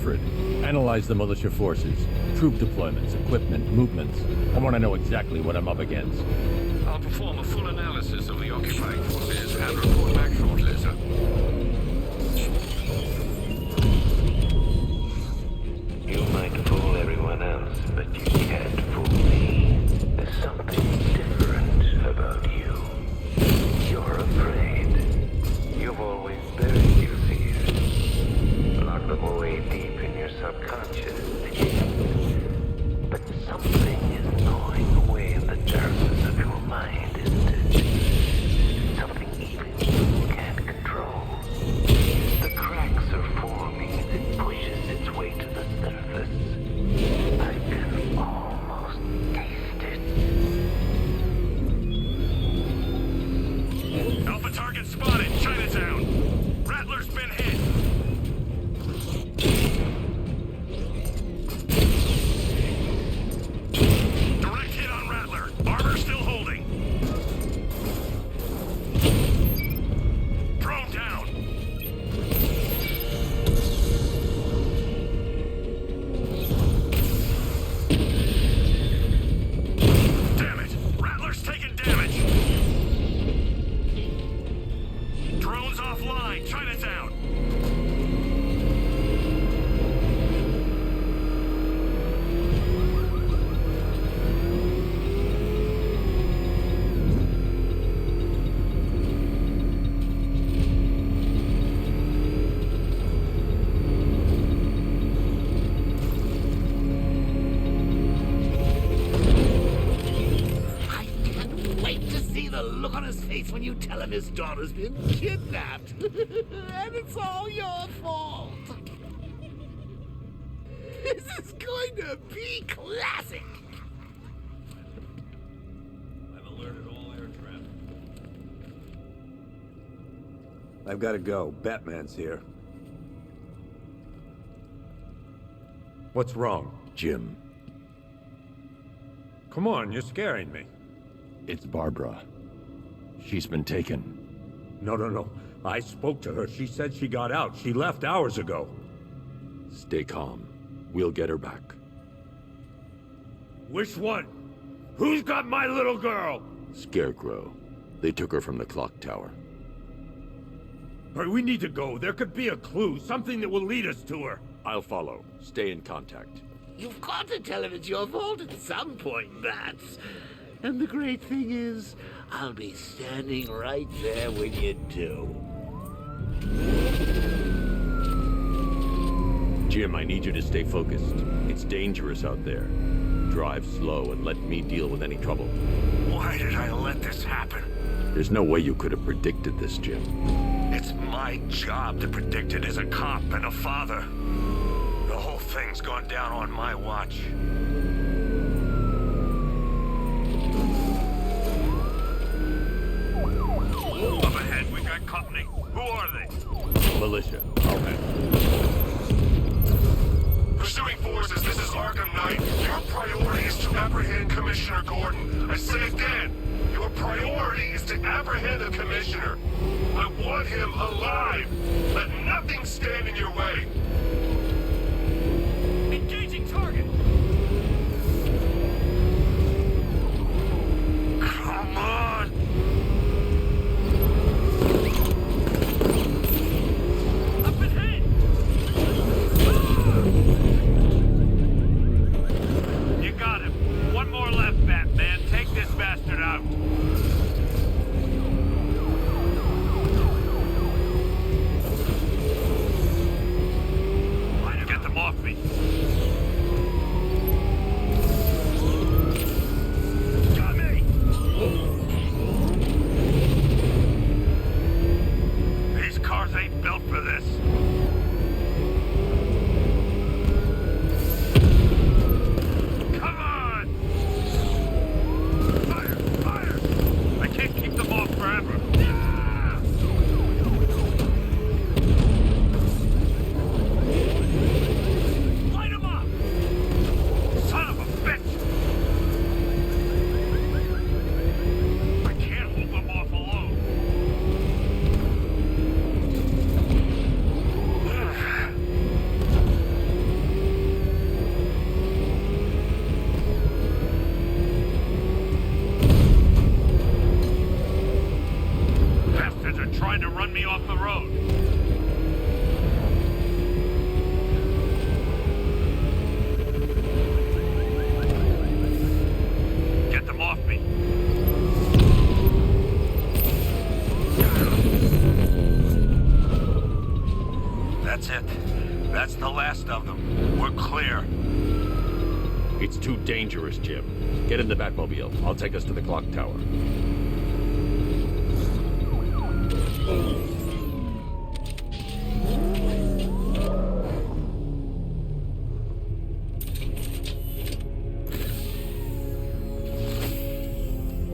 Alfred, analyze the militia forces, troop deployments, equipment, movements. I want to know exactly what I'm up against. I'll perform a full analysis of the occupying forces and report back shortly, sir. You might fool everyone else, but you can't fool me. There's something different about you. You're afraid. You've always buried your fears. Locked them away deep in your subconscious. But something is gnawing away in the darkness of your mind, isn't it? Something even you can't control. The cracks are forming as it pushes its way to the surface. I can almost taste it. Alpha target spotted, Chinatown. Rattler's been hit. Direct hit on Rattler. Armor still holding. Drone down. Damn it! Rattler's taking damage. Drones offline, Chinatown. I can't wait to see the look on his face when you tell him his daughter's been kidnapped. And it's all your fault. This is going to be classic. I've alerted all air traffic. I've got to go. Batman's here. What's wrong? Jim, Come on, you're scaring me. it's Barbara. She's been taken. No. I spoke to her. She said she got out. She left hours ago. Stay calm. We'll get her back. Which one? Who's got my little girl? Scarecrow. They took her from the clock tower. All right, we need to go. There could be a clue, something that will lead us to her. I'll follow. Stay in contact. You've got to tell him it's your fault at some point, Bats. And the great thing is, I'll be standing right there when you do. Jim, I need you to stay focused. It's dangerous out there. Drive slow and let me deal with any trouble. Why did I let this happen? There's no way you could have predicted this, Jim. It's my job to predict it as a cop and a father. The whole thing's gone down on my watch. Up ahead, we got company. Who are they? Militia. I'll handle. Pursuing forces, this is Arkham Knight. Your priority is to apprehend Commissioner Gordon. I say again, your priority is to apprehend the Commissioner. I want him alive. Let nothing stand in your way. Engaging target. Come on. Up ahead. You got him. One more left, Batman. Take this bastard out. me off the road. Get them off me. That's it. That's the last of them. We're clear. It's too dangerous, Jim. Get in the Batmobile. I'll take us to the clock tower.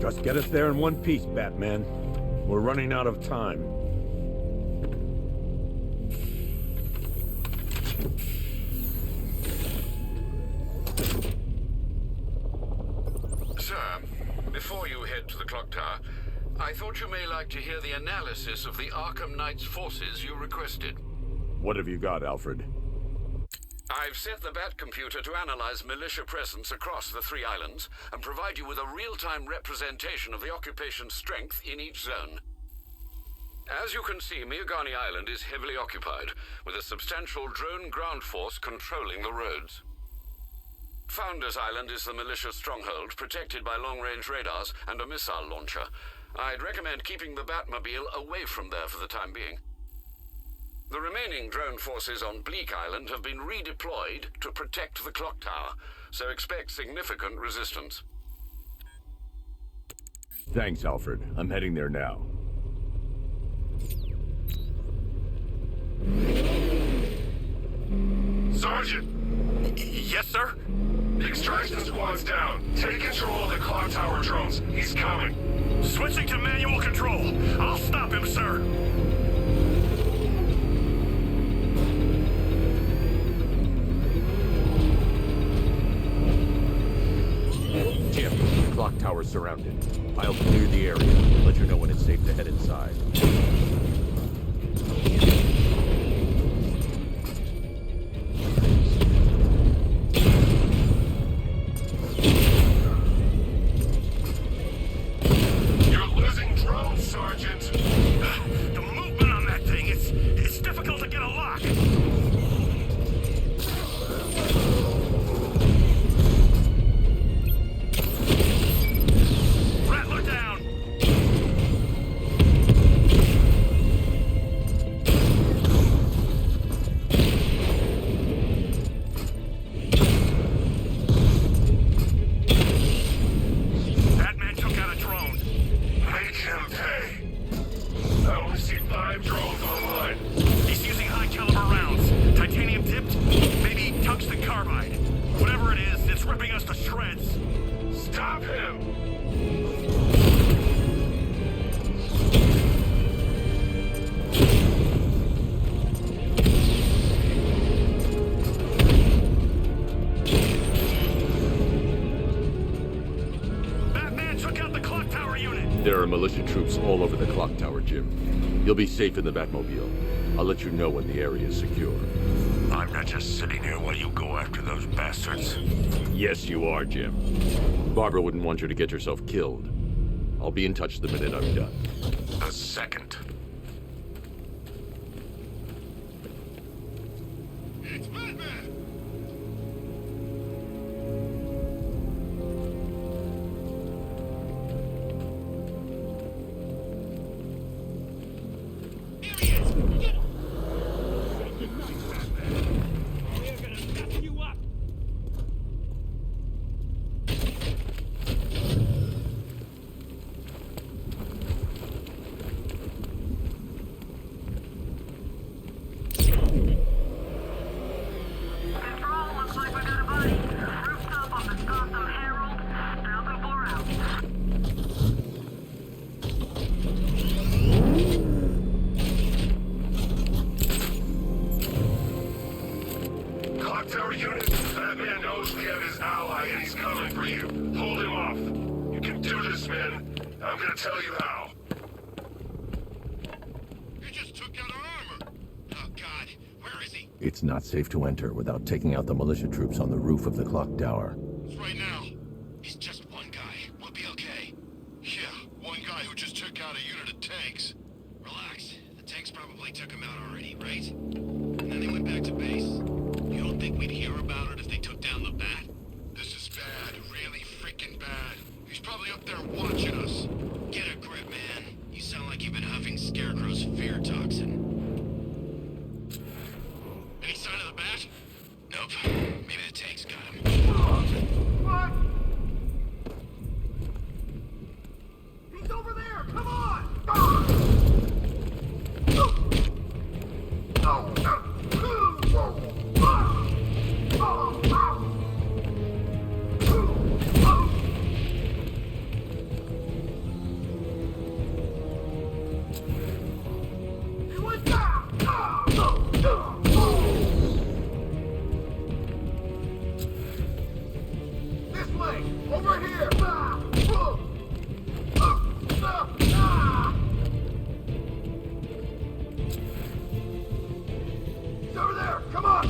Just get us there in one piece, Batman. We're running out of time. Sir, before you head to the clock tower, I thought you may like to hear the analysis of the Arkham Knight's forces you requested. What have you got, Alfred? I've set the Bat computer to analyze militia presence across the 3 islands and provide you with a real-time representation of the occupation's strength in each zone. As you can see, Miagani Island is heavily occupied, with a substantial drone ground force controlling the roads. Founders Island is the militia stronghold, protected by long-range radars and a missile launcher. I'd recommend keeping the Batmobile away from there for the time being. The remaining drone forces on Bleak Island have been redeployed to protect the clock tower, so expect significant resistance. Thanks, Alfred. I'm heading there now. Sergeant! Yes, sir? The extraction squad's down. Take control of the clock tower drones. He's coming. Switching to manual control. I'll stop him, sir. Jim, the clock tower's surrounded. I'll clear the area. Let you know when it's safe to head inside. You're losing drones, Sergeant. The movement on that thing, it's difficult to get a lock. Rattler down. Batman took out a drone. Make him pay. I only see 5 drones online. He's using high caliber rounds. Titanium tipped, maybe tungsten carbide. Whatever it is, it's ripping us to shreds. Stop him! Batman took out the clock tower unit. There are militia troops all over the clock tower, Jim. You'll be safe in the Batmobile. I'll let you know when the area is secure. I'm not just sitting here while you go after those bastards. Yes, you are, Jim. Barbara wouldn't want you to get yourself killed. I'll be in touch the minute I'm done. A second. It's Batman! Here he is! Get him! Good night, Batman. We're gonna mess you up! Control, looks like we got a body. Rooftop on the Gotham Herald. Falcon 4 out. Clock tower unit, Batman knows we have his ally and he's coming for you. Hold him off. You can do this, man. I'm gonna tell you how. You just took out our armor. Oh, God. Where is he? It's not safe to enter without taking out the militia troops on the roof of the clock tower. It's right now. He's just one guy. We'll be okay. Yeah, one guy who just took out a unit of tanks. Relax. The tanks probably took him out already, right? And then they went back to base. You don't think we'd hear about it if they took down the bat? This is bad, really freaking bad. He's probably up there watching us. Get a grip, man. You sound like you've been huffing Scarecrow's fear toxin. Any sign of the bat? Nope. Maybe the tanks got him. What? He's over there! Come on! This way! Over here! He's over there! Come on!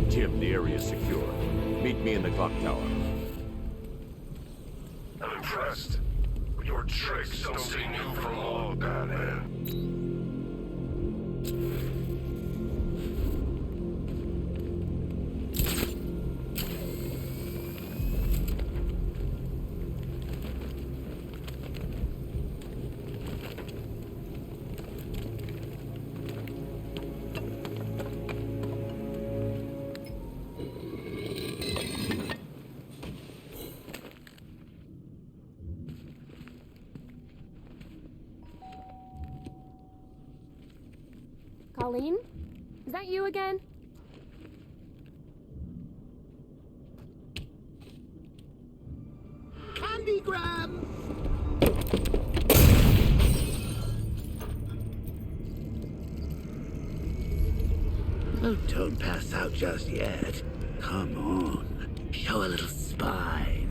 Jim, the area is secure. Meet me in the clock tower. I'm impressed. But your tricks don't seem new from old, Batman. Colleen? Is that you again? Candygram! Oh, don't pass out just yet. Come on. Show a little spine.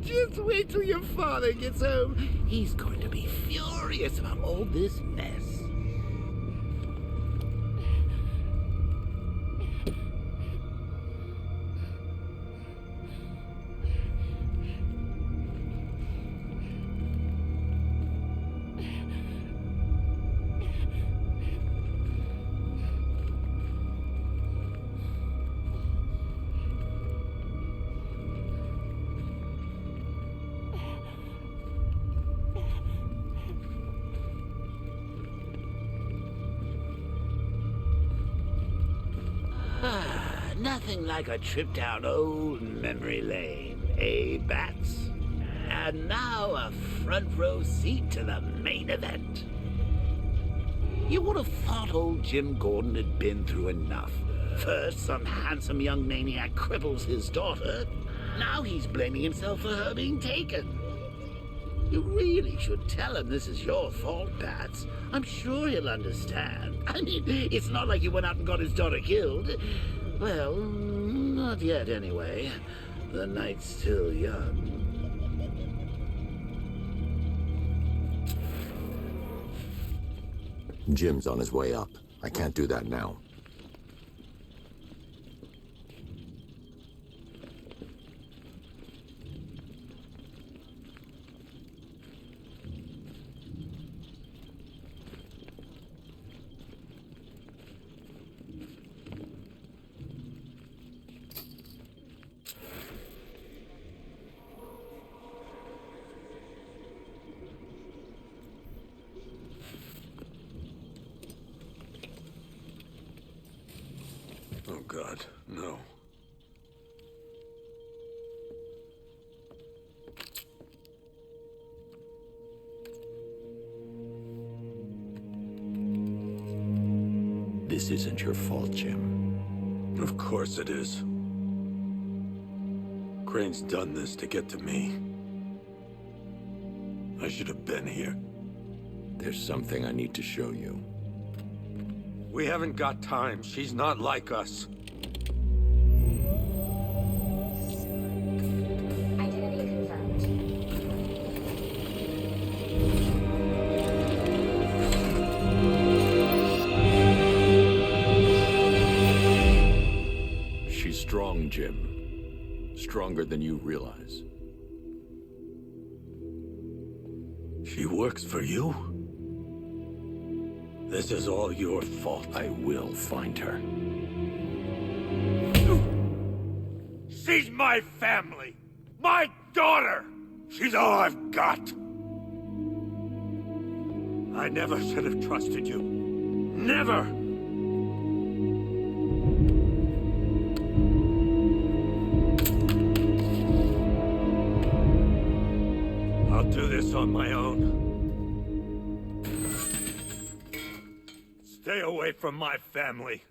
Just wait till your father gets home. He's going to be furious about all this mess. Nothing like a trip down old memory lane, eh, Bats? And now a front row seat to the main event. You would have thought old Jim Gordon had been through enough. First, some handsome young maniac cripples his daughter. Now he's blaming himself for her being taken. You really should tell him this is your fault, Bats. I'm sure he'll understand. I mean, it's not like you went out and got his daughter killed. Well, not yet anyway. The night's still young. Jim's on his way up. I can't do that now. Oh, God, no. This isn't your fault, Jim. Of course it is. Crane's done this to get to me. I should have been here. There's something I need to show you. We haven't got time. She's not like us. Identity confirmed. stronger than you realize. She works for you? This is all your fault. I will find her. She's my family! My daughter! She's all I've got! I never should have trusted you. Never! I'll do this on my own. Stay away from my family.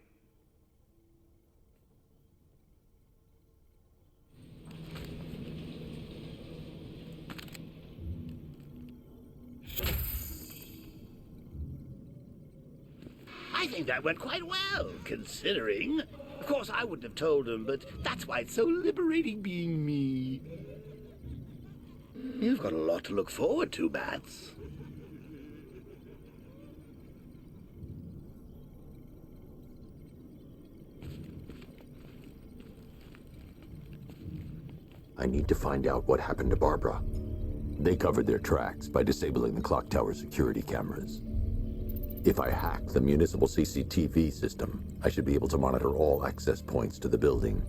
I think that went quite well, considering. Of course, I wouldn't have told him, but that's why it's so liberating being me. You've got a lot to look forward to, Bats. I need to find out what happened to Barbara. They covered their tracks by disabling the clock tower security cameras. If I hack the municipal CCTV system, I should be able to monitor all access points to the building.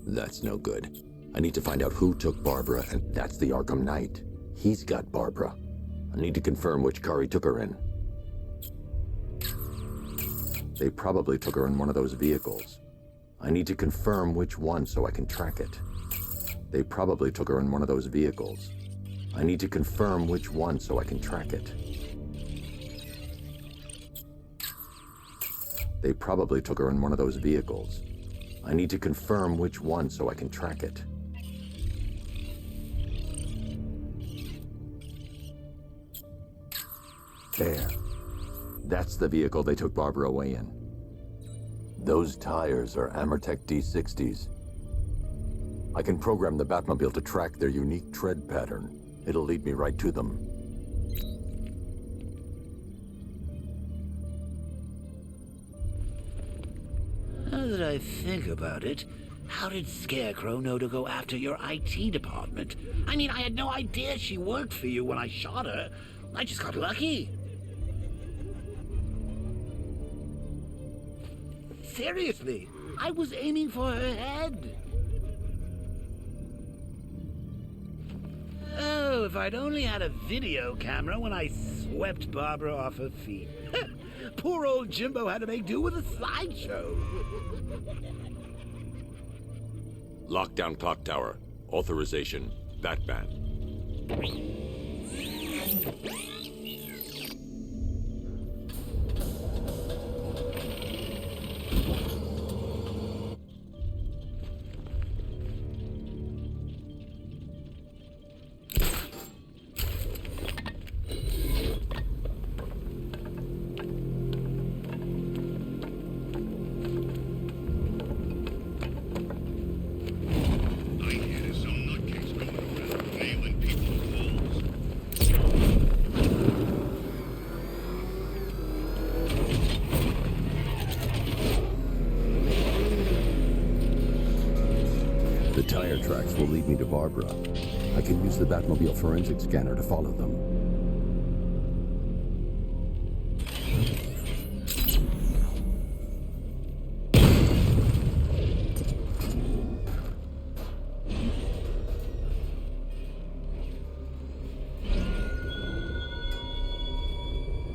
That's no good. I need to find out who took Barbara, and that's the Arkham Knight. He's got Barbara. I need to confirm which car he took her in. They probably took her in one of those vehicles. I need to confirm which one so I can track it. They probably took her in one of those vehicles. I need to confirm which one so I can track it. They probably took her in one of those vehicles. I need to confirm which one so I can track it. There. That's the vehicle they took Barbara away in. Those tires are Amertec D60s. I can program the Batmobile to track their unique tread pattern. It'll lead me right to them. Now that I think about it, how did Scarecrow know to go after your IT department? I mean, I had no idea she worked for you when I shot her. I just got lucky. Seriously, I was aiming for her head. Oh, if I'd only had a video camera when I swept Barbara off her feet. Poor old Jimbo had to make do with a slideshow. Lockdown clock tower. Authorization. Batman. I hear there's some nutcase going around nailing people tracks will lead me to Barbara. I can use the Batmobile forensic scanner to follow them.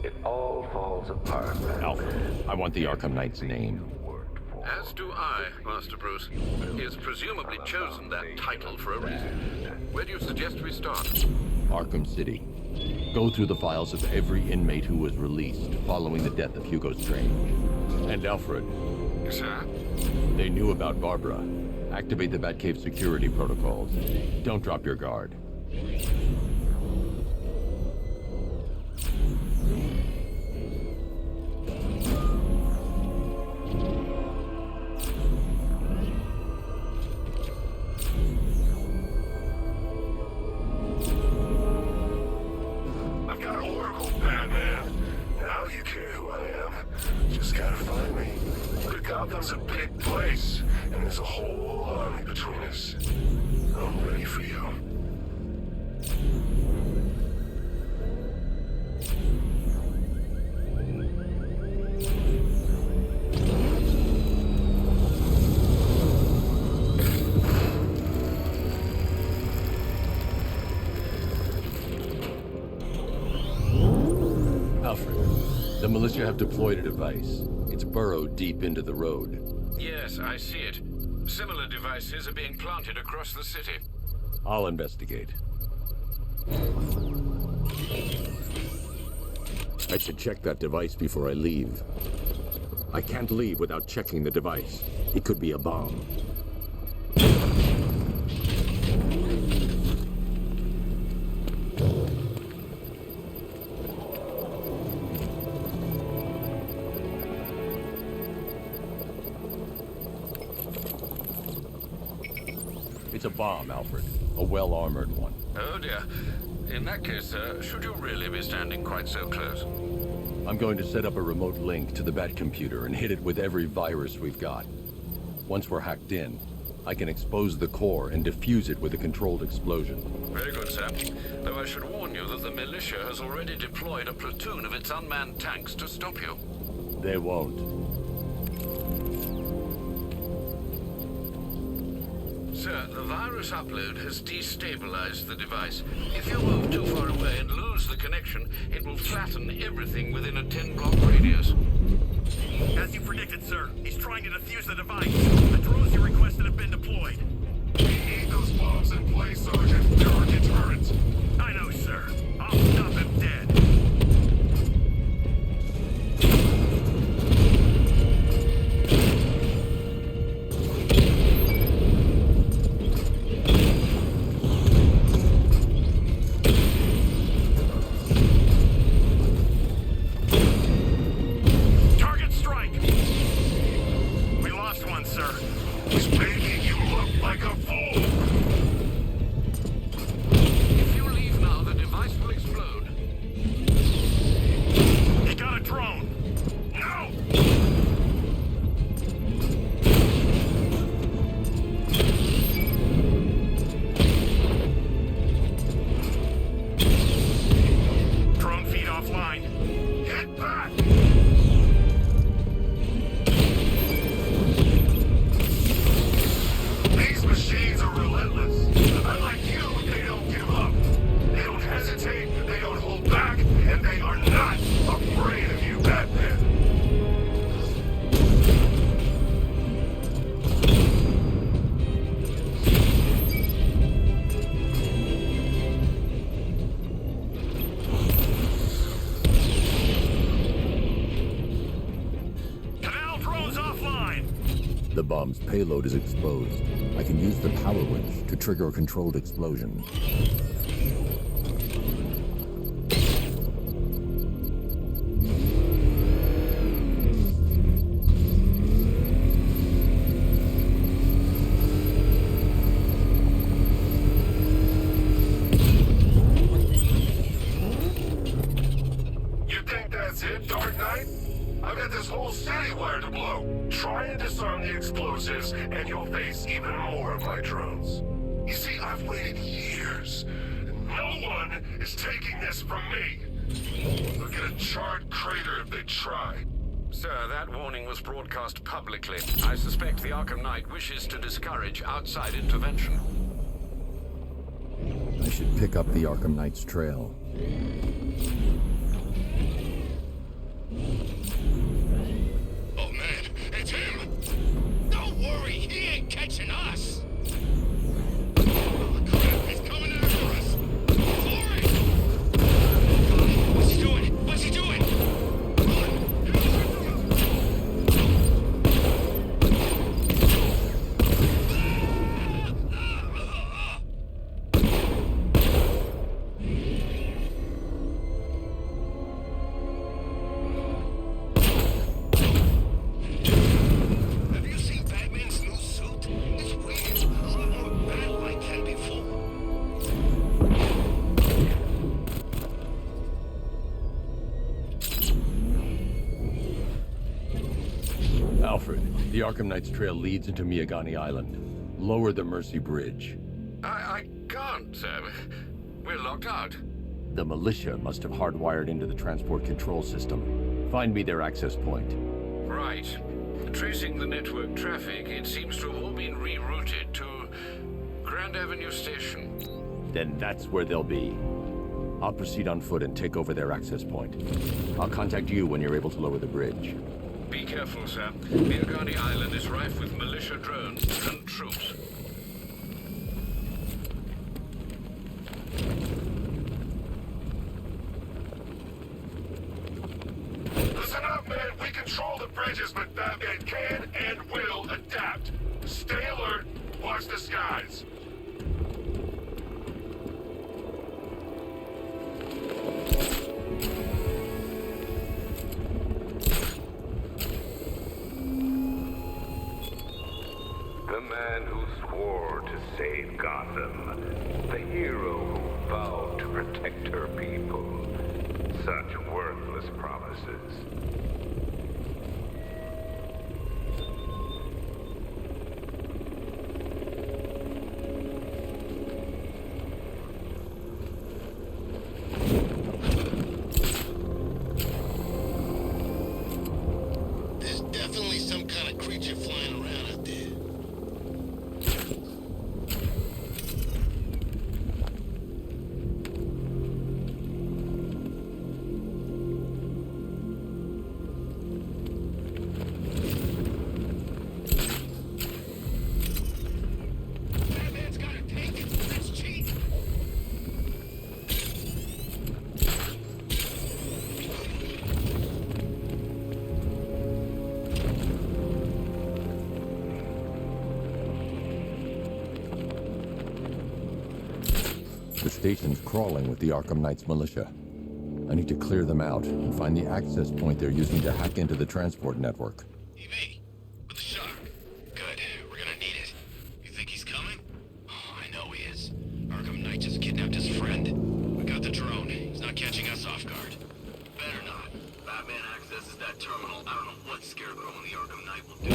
It all falls apart. Alfred, I want the Arkham Knight's name. As do I, Master Bruce. He has presumably chosen that title for a reason. Where do you suggest we start? Arkham City. Go through the files of every inmate who was released following the death of Hugo Strange. And Alfred. Sir? They knew about Barbara. Activate the Batcave security protocols. Don't drop your guard. I've got Oracle, Batman. Now you care who I am. Just gotta find me. But Gotham's a big place, and there's a whole army between us. I'm ready for you. Alfred, the militia have deployed a device. It's burrowed deep into the road. Yes, I see it. Similar devices are being planted across the city. I'll investigate. I should check that device before I leave. I can't leave without checking the device. It could be a bomb. It's a bomb, Alfred. A well-armored one. Oh dear. In that case, should you really be standing quite so close? I'm going to set up a remote link to the Batcomputer and hit it with every virus we've got. Once we're hacked in, I can expose the core and defuse it with a controlled explosion. Very good, sir. Though I should warn you that the militia has already deployed a platoon of its unmanned tanks to stop you. They won't. Sir, the virus upload has destabilized the device. If you move too far away and lose the connection, it will flatten everything within a 10-block radius. As you predicted, sir, he's trying to defuse the device. The drones you requested have been deployed. We need those bombs in place, Sergeant. There are deterrents. I know, sir. I'll stop him dead. Target strike! We lost one, sir. He's making you look like a fool. If you leave now, the device will explode. He got a drone. No! Drone feed offline. Get back! These machines are relentless. Unlike you, they don't give up. They don't hesitate, they don't hold back, and they are not afraid of you, Batman. Canal drones offline. The bomb's payload is exposed. I can use the power winch to trigger a controlled explosion. You think that's it, Dark Knight? I've got this whole city wired to blow. Try and disarm the explosives, and you'll face even more of my drones. You see, I've waited years. No one is taking this from me. They'll get a charred crater if they try. Sir, that warning was broadcast publicly. I suspect the Arkham Knight wishes to discourage outside intervention. I should pick up the Arkham Knight's trail. Oh man, it's him! Don't worry, he ain't catching us! Oh crap, he's coming after us! Sorry! What's he doing? What's he doing? Have you seen Batman's new suit? It's weird. A lot more bat-like than before. Alfred, the Arkham Knight's trail leads into Miyagani Island. Lower the Mercy Bridge. I can't, sir. We're locked out. The militia must have hardwired into the transport control system. Find me their access point. Right. Tracing the network traffic, it seems to have all been rerouted to Grand Avenue Station. Then that's where they'll be. I'll proceed on foot and take over their access point. I'll contact you when you're able to lower the bridge. Be careful, sir. Miyagani Island is rife with militia drones and troops. Listen up, man. We control the bridges, but Batman can and will adapt. Stay alert. Watch the skies. The man who swore to save Gotham. The hero who vowed to protect her people. Such worthless promises. There's definitely some kind of creature flying around out there. Batman's got a tank. That's cheap. The station's crawling with the Arkham Knight's militia. I need to clear them out and find the access point they're using to hack into the transport network. EV, with the shock. Good, we're gonna need it. You think he's coming? Oh, I know he is. Arkham Knight just kidnapped his friend. We got the drone. He's not catching us off guard. Better not. Batman accesses that terminal. I don't know what Scarecrow and the Arkham Knight will do.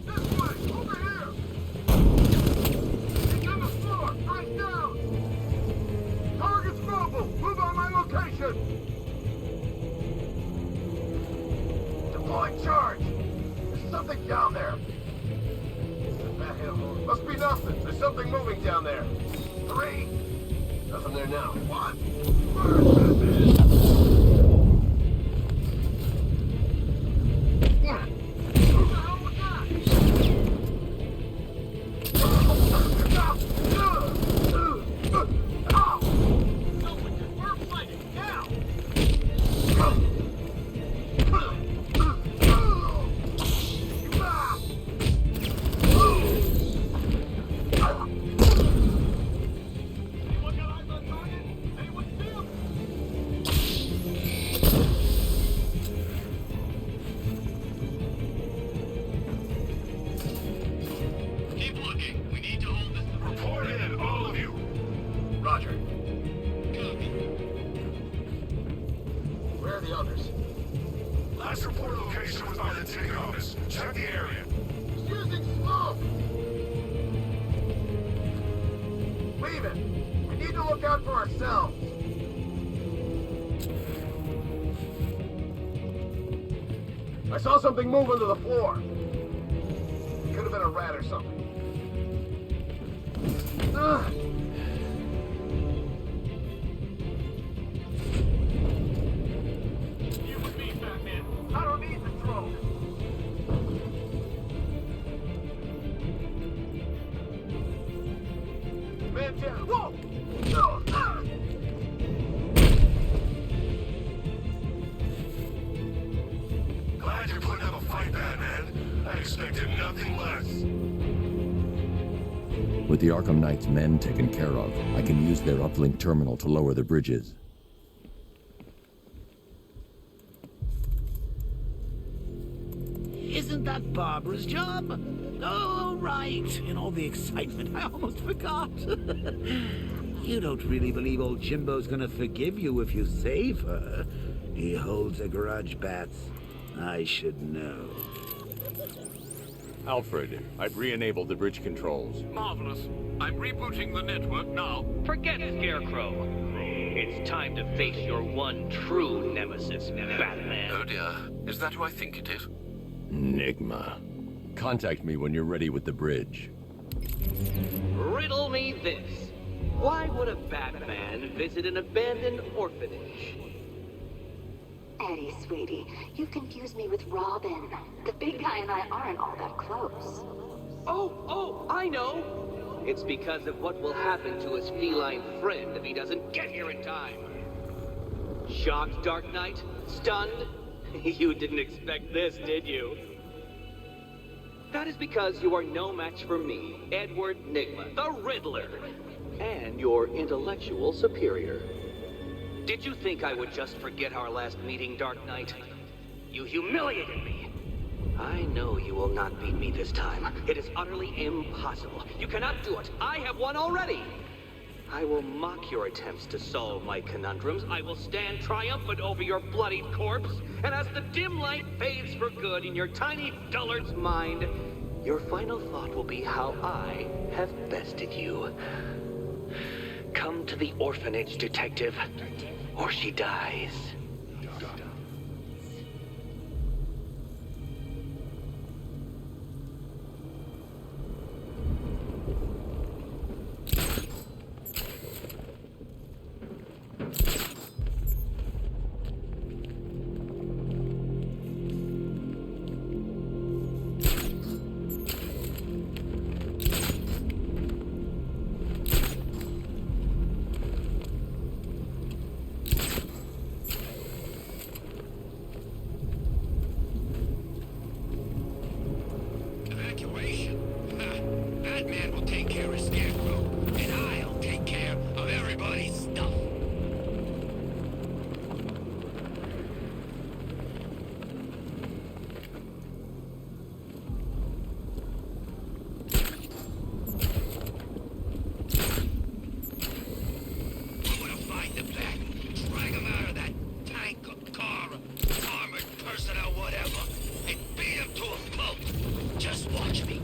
This way, over here. He's on the floor, right down. Target's mobile. Move on my location. Deploying charge. There's something down there. Must be nothing. There's something moving down there. 3. Nothing there now. 1. Where is this? Who the hell was that? Ow! No, we're fighting now. Anyone got eyes on target? Anyone see him? Keep looking. We need to hold this. Report in, all of you. Roger. Copy. Where are the others? Last Last report location was by the ticket office. Check the area. He's using smoke! Leave it! We need to look out for ourselves! I saw something move under the floor. Could have been a rat or something. You with me, Batman. I don't need the drone. Man down. Whoa! Glad you're putting up a fight, Batman. I expected nothing less. With the Arkham Knight's men taken care of, I can use their uplink terminal to lower the bridges. Isn't that Barbara's job? Oh, right. In all the excitement, I almost forgot. You don't really believe old Jimbo's gonna forgive you if you save her. He holds a grudge, Bats. I should know. Alfred, I've re-enabled the bridge controls. Marvelous. I'm rebooting the network now. Forget Scarecrow. It's time to face your one true nemesis, Batman. Oh dear. Is that who I think it is? Enigma. Contact me when you're ready with the bridge. Riddle me this. Why would a Batman visit an abandoned orphanage? Eddie, sweetie, you confuse me with Robin. The big guy and I aren't all that close. Oh, I know! It's because of what will happen to his feline friend if he doesn't get here in time. Shocked, Dark Knight? Stunned? You didn't expect this, did you? That is because you are no match for me, Edward Nygma, the Riddler, and your intellectual superior. Did you think I would just forget our last meeting, Dark Knight? You humiliated me. I know you will not beat me this time. It is utterly impossible. You cannot do it. I have won already. I will mock your attempts to solve my conundrums. I will stand triumphant over your bloodied corpse. And as the dim light fades for good in your tiny dullard's mind, your final thought will be how I have bested you. Come to the orphanage, detective, or she dies. Batman will take care of Scarecrow, and I'll take care of everybody's stuff. I'm gonna find the Bat, drag him out of that tank or car, armored person or whatever, and beat him to a pulp. Just watch me.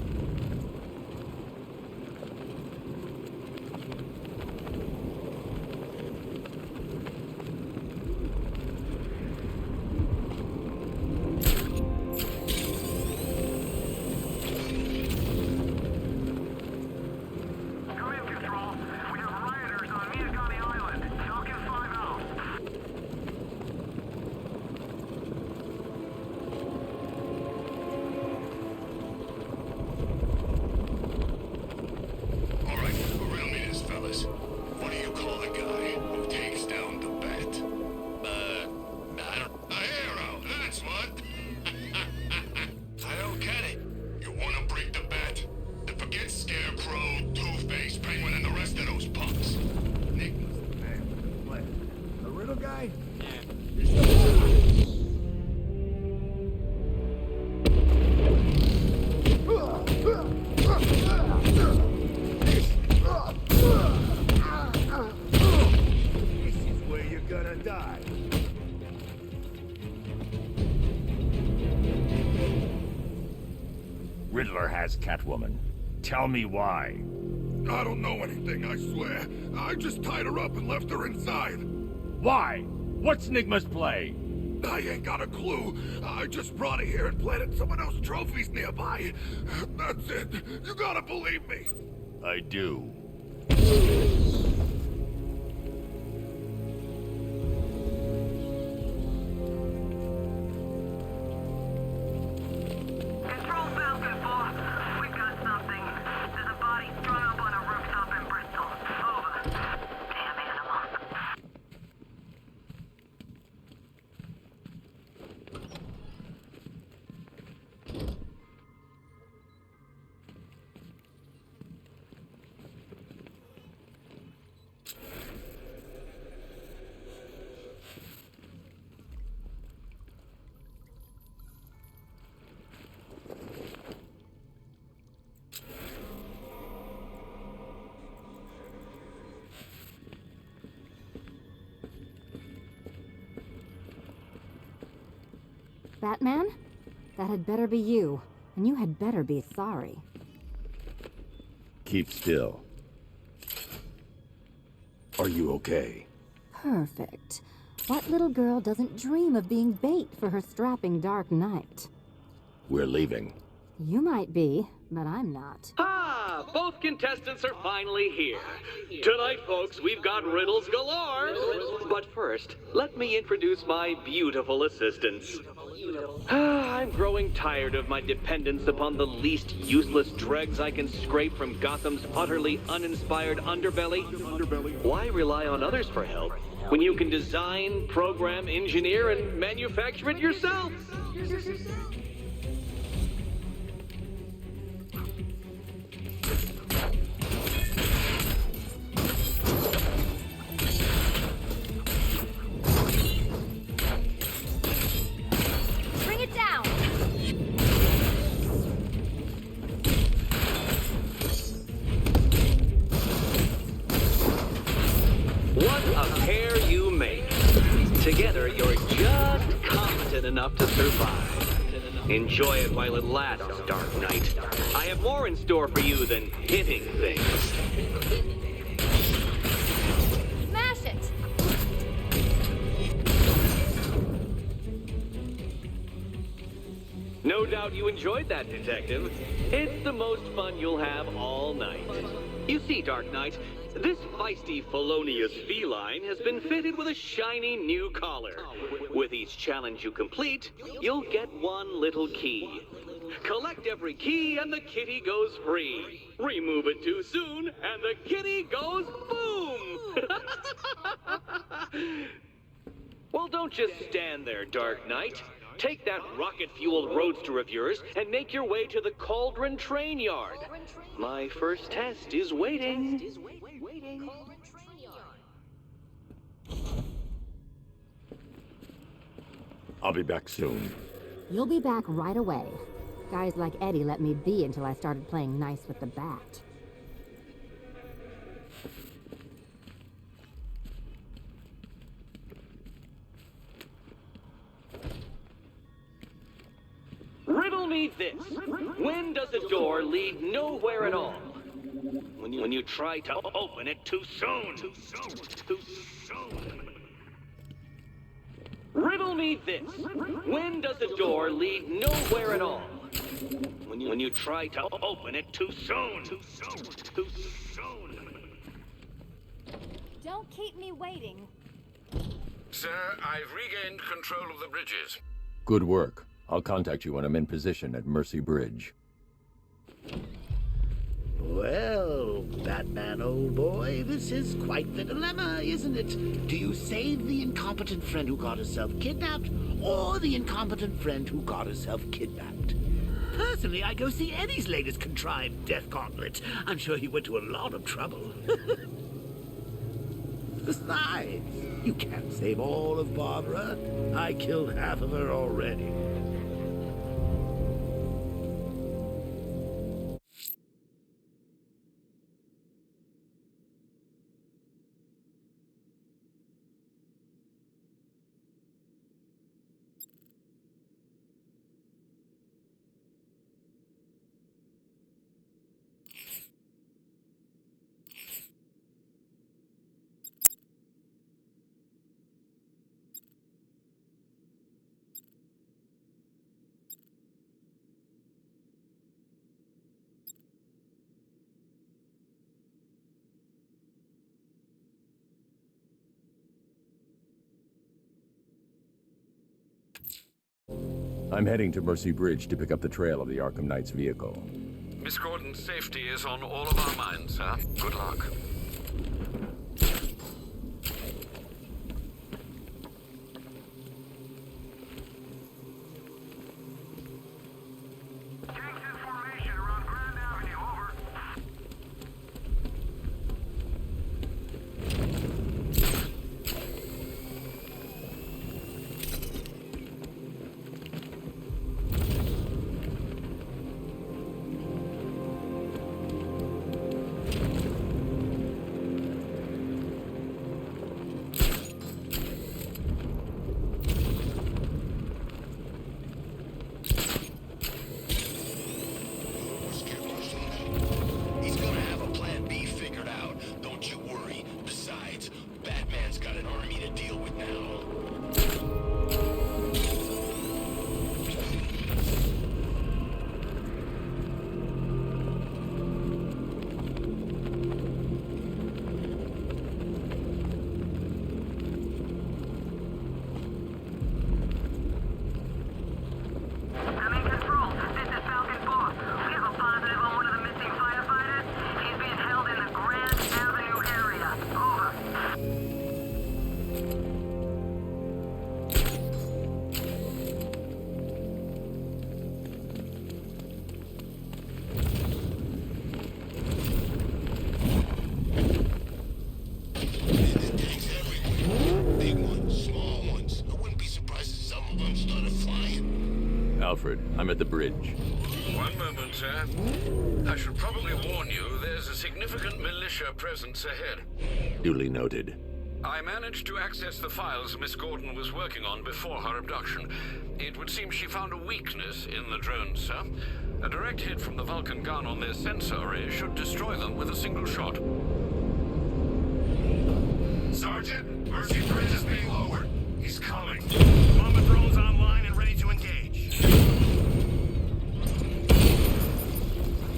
has Catwoman? Tell me why. I don't know anything, I swear. I just tied her up and left her inside. Why? What's Nigma's play? I ain't got a clue. I just brought her here and planted some of those trophies nearby. That's it. You gotta believe me. I do. Control Falcon 4. We've got something. There's a body strung up on a rooftop in Bristol. Over. Damn animal. Batman? That had better be you, and you had better be sorry. Keep still. Are you okay? Perfect. What little girl doesn't dream of being bait for her strapping Dark Knight? We're leaving. You might be, but I'm not. Ah, both contestants are finally here. Tonight, folks, we've got riddles galore. But first, let me introduce my beautiful assistants. I'm growing tired of my dependence upon the least useless dregs I can scrape from Gotham's utterly uninspired underbelly. Why rely on others for help when you can design, program, engineer, and manufacture it yourself? Bring it down! What a pair you make. Together, you're just competent enough to survive. Enjoy it while it lasts, Dark Knight. I have more in store for you than hitting things. Smash it! No doubt you enjoyed that, Detective. It's the most fun you'll have all night. You see, Dark Knight, this feisty, felonious feline has been fitted with a shiny new collar. With each challenge you complete, you'll get one little key. Collect every key and the kitty goes free. Remove it too soon and the kitty goes boom! Well, don't just stand there, Dark Knight. Take that rocket-fueled roadster of yours and make your way to the Cauldron Train Yard. My first test is waiting. I'll be back soon. You'll be back right away. Guys like Eddie let me be until I started playing nice with the bat. Riddle me this. When does a door lead nowhere at all? When you try to open it too soon. Too soon. Riddle me this. When does a door lead nowhere at all? When you try to open it too soon. Too soon. Don't keep me waiting. Sir, I've regained control of the bridges. Good work. I'll contact you when I'm in position at Mercy Bridge. Well, Batman, old boy, this is quite the dilemma, isn't it? Do you save the incompetent friend who got herself kidnapped, or the incompetent friend who got herself kidnapped? Personally, I go see Eddie's latest contrived death gauntlet. I'm sure he went to a lot of trouble. Besides, you can't save all of Barbara. I killed half of her already. I'm heading to Mercy Bridge to pick up the trail of the Arkham Knight's vehicle. Miss Gordon's safety is on all of our minds, sir. Good luck. He's gonna have a plan B figured out. Don't you worry. Besides, Batman's got an army to deal with now. I'm in control. This is Falcon 4. We have a positive on one of the missing firefighters. He's being held in the Grand Avenue area. Over. Tanks everywhere. Big ones, small ones. I wouldn't be surprised if some of them started flying. Alfred, I'm at the bridge. One moment, sir. I should probably warn you, there's a significant militia presence ahead. Duly noted. I managed to access the files Miss Gordon was working on before her abduction. It would seem she found a weakness in the drones, sir. A direct hit from the Vulcan gun on their sensor array should destroy them with a single shot. Sergeant, Mercy Bridge is being lowered. He's coming. Bomber drones online and ready to engage.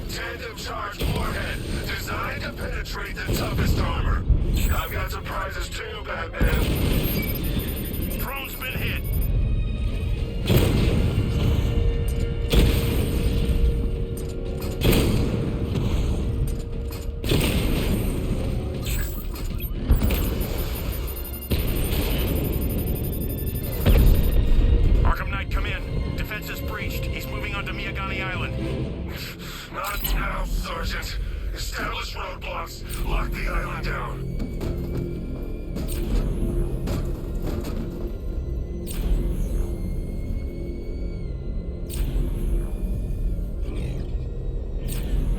Tandem charge warhead, designed to penetrate the toughest armor. I've got surprises too, Batman. Drone's been hit. Arkham Knight, come in. Defense is breached. He's moving onto Miyagani Island. Not now, Sergeant. Establish roadblocks. Lock the island down.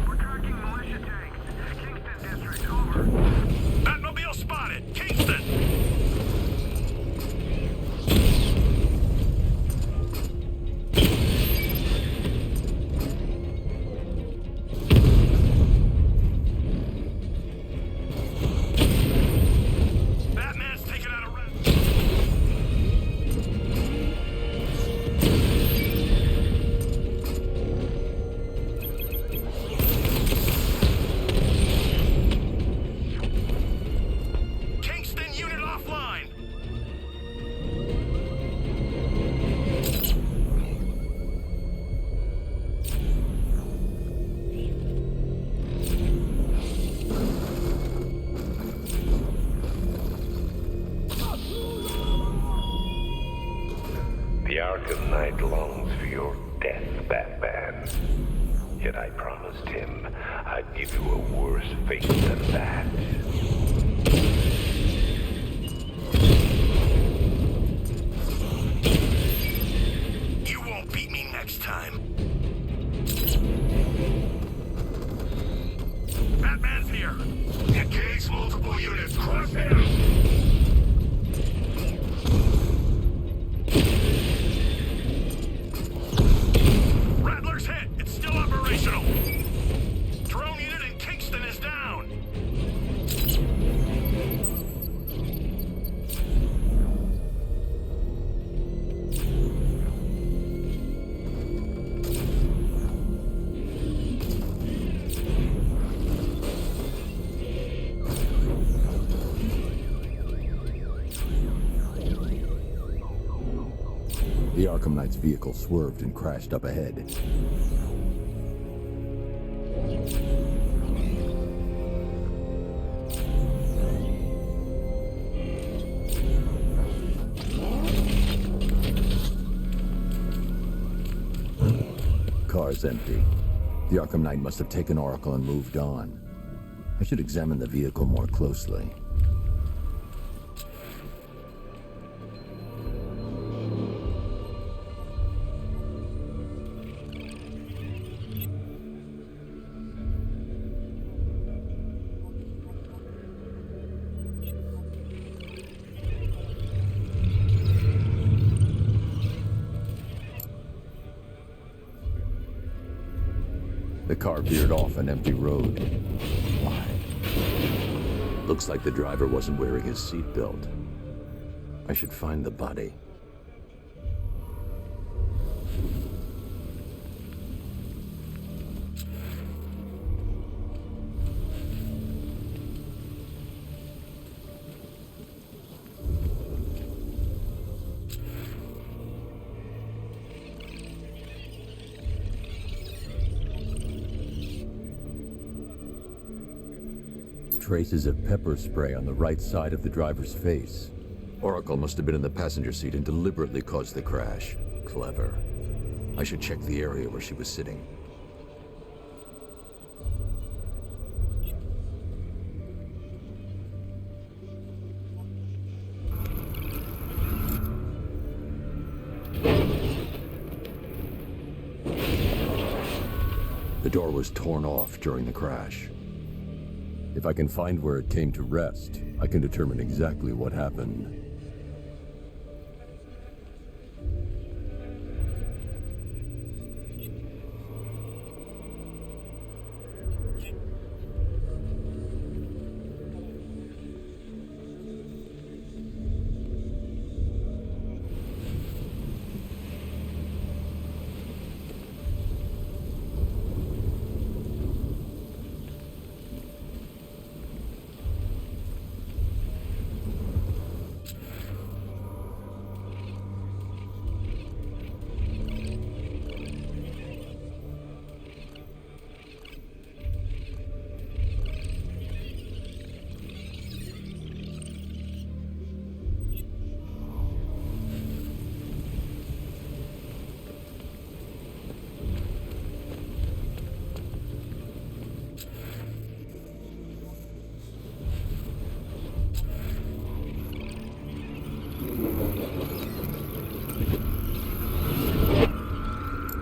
We're tracking militia tanks. Kingston District, over. Batmobile spotted. Kingston. Batman's taken out a rat. Kingston unit offline. The Arkham Knight longs for your death, Batman. Yet I promised him I'd give you a worse fate than that. You won't beat me next time. Batman's here. Engage multiple units. Cross him. Rattler's hit. It's still operational. Drone unit in Kingston is down. The Arkham Knight's vehicle swerved and crashed up ahead. Car's empty. The Arkham Knight must have taken Oracle and moved on. I should examine the vehicle more closely. The car veered off an empty road. Why? Looks like the driver wasn't wearing his seatbelt. I should find the body. Traces of pepper spray on the right side of the driver's face. Oracle must have been in the passenger seat and deliberately caused the crash. Clever. I should check the area where she was sitting. The door was torn off during the crash. If I can find where it came to rest, I can determine exactly what happened.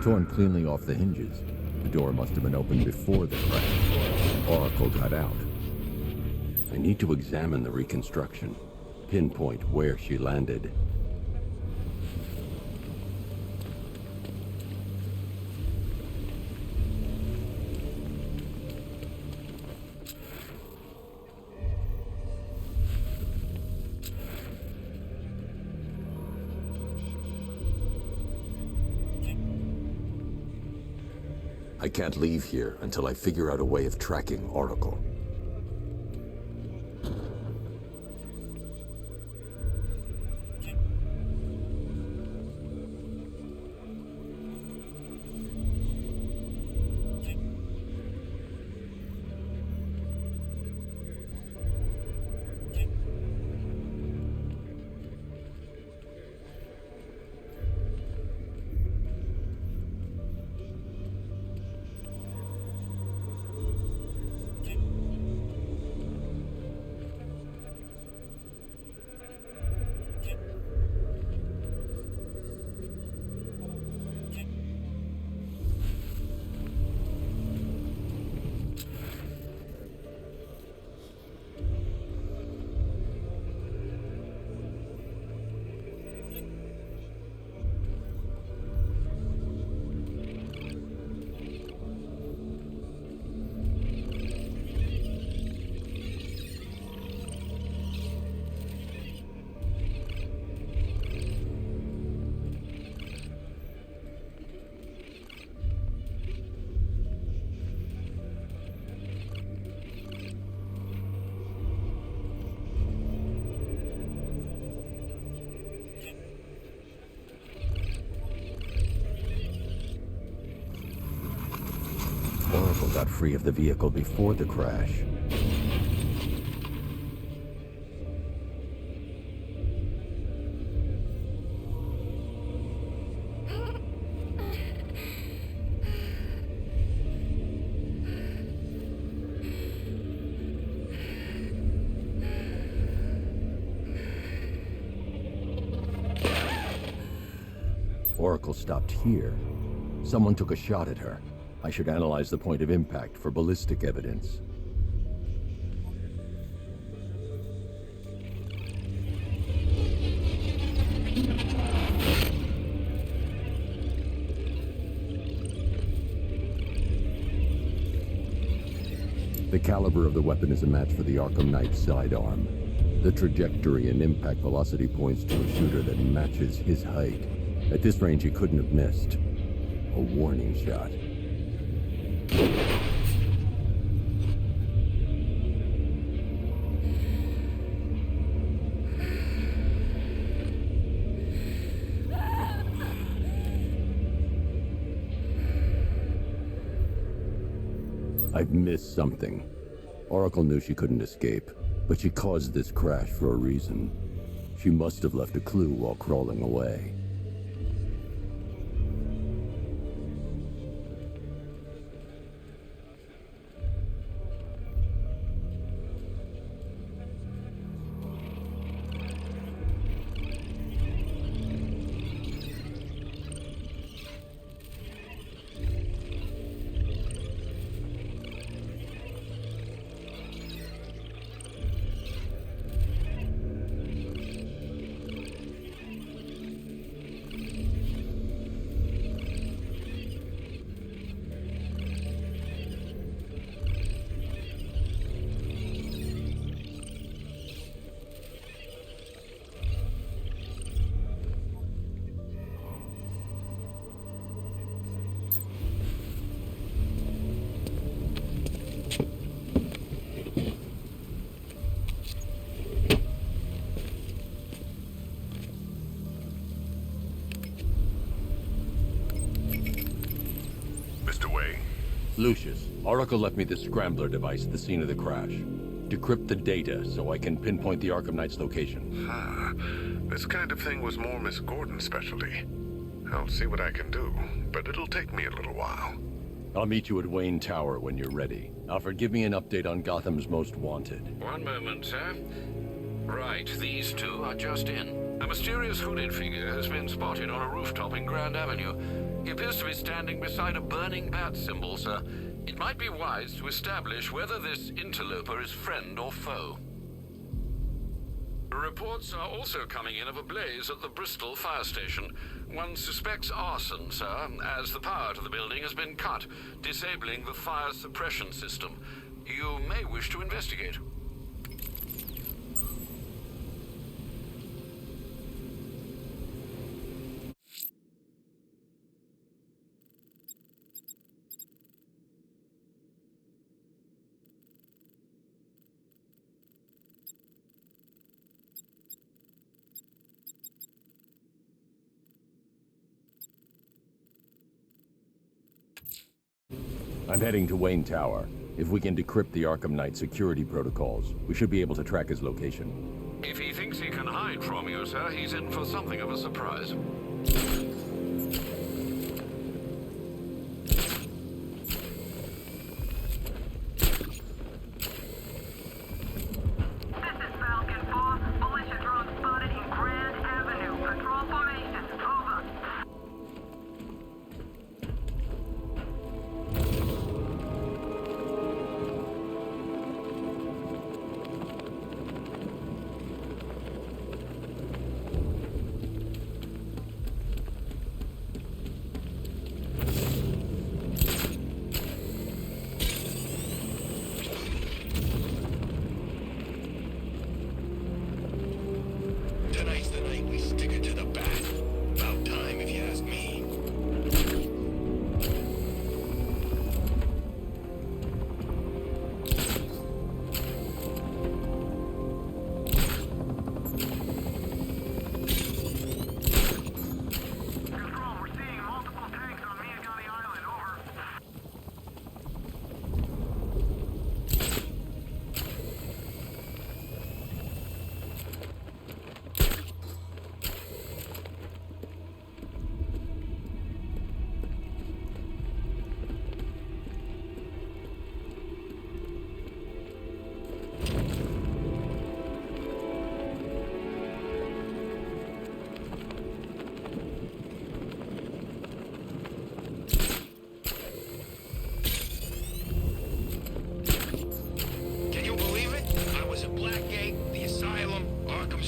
Torn cleanly off the hinges. The door must have been opened before the crash. Oracle got out. I need to examine the reconstruction, pinpoint where she landed. I can't leave here until I figure out a way of tracking Oracle. got free of the vehicle before the crash. Oracle stopped here. Someone took a shot at her. I should analyze the point of impact for ballistic evidence. The caliber of the weapon is a match for the Arkham Knight's sidearm. The trajectory and impact velocity points to a shooter that matches his height. At this range, he couldn't have missed. A warning shot. I've missed something. Oracle knew she couldn't escape, but she caused this crash for a reason. She must have left a clue while crawling away. Lucius, Oracle left me the scrambler device at the scene of the crash. Decrypt the data so I can pinpoint the Arkham Knight's location. This kind of thing was more Miss Gordon's specialty. I'll see what I can do, but it'll take me a little while. I'll meet you at Wayne Tower when you're ready. Alfred, give me an update on Gotham's Most Wanted. One moment, sir. Right, these two are just in. A mysterious hooded figure has been spotted on a rooftop in Grand Avenue. He appears to be standing beside a burning bat symbol, sir. It might be wise to establish whether this interloper is friend or foe. Reports are also coming in of a blaze at the Bristol fire station. One suspects arson, sir, as the power to the building has been cut, disabling the fire suppression system. You may wish to investigate. I'm heading to Wayne Tower. If we can decrypt the Arkham Knight security protocols, we should be able to track his location. If he thinks he can hide from you, sir, he's in for something of a surprise.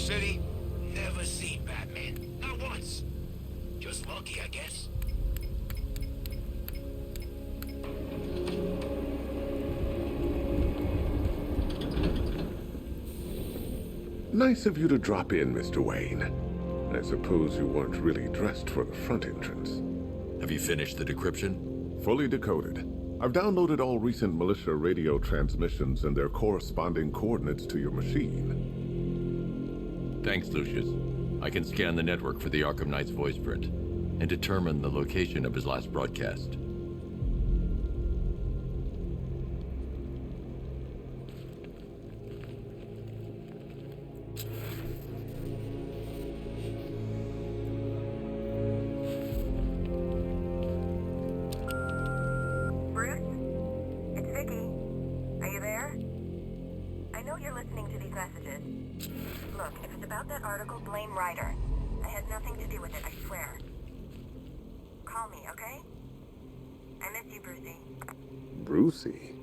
City? Never seen Batman. Not once. Just lucky, I guess. Nice of you to drop in, Mr. Wayne. I suppose you weren't really dressed for the front entrance. Have you finished the decryption? Fully decoded. I've downloaded all recent militia radio transmissions and their corresponding coordinates to your machine. Thanks, Lucius. I can scan the network for the Arkham Knight's voice print and determine the location of his last broadcast. Brucey?